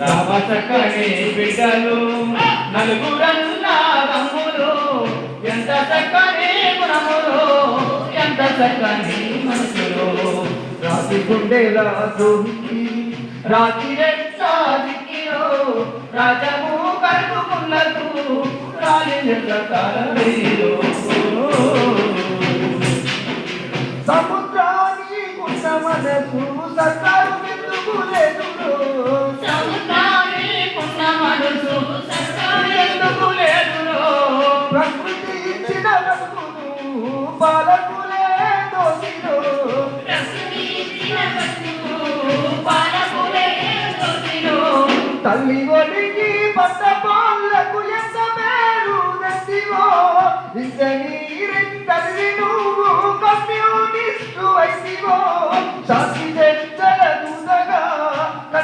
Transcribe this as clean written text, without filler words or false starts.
చక్కని బిడ్డలు నలుగురన్నా తమ్ములు ఎంత చక్కని గుణములు ఎంత చక్కని మనుషులు రాతి గుండెలా దూకి రాతి రెట్టాదికిలో రాజము కలుపుకున్నదు రాలిన కాలవేలో సముద్రాన్ని ఉన్న మనసు సర్కారు ఎందుకు లేదు మనసు ఎందుకు లేదు ప్రకృతి ఇచ్చిన పాలకులే దోషిలో తల్లి ఒడికి పట్ట పాలకు ఎంత పేరు నచ్చివో తల్లి నువ్వు కమ్యూనిస్టు అయితివో శాంతి చెంచలదు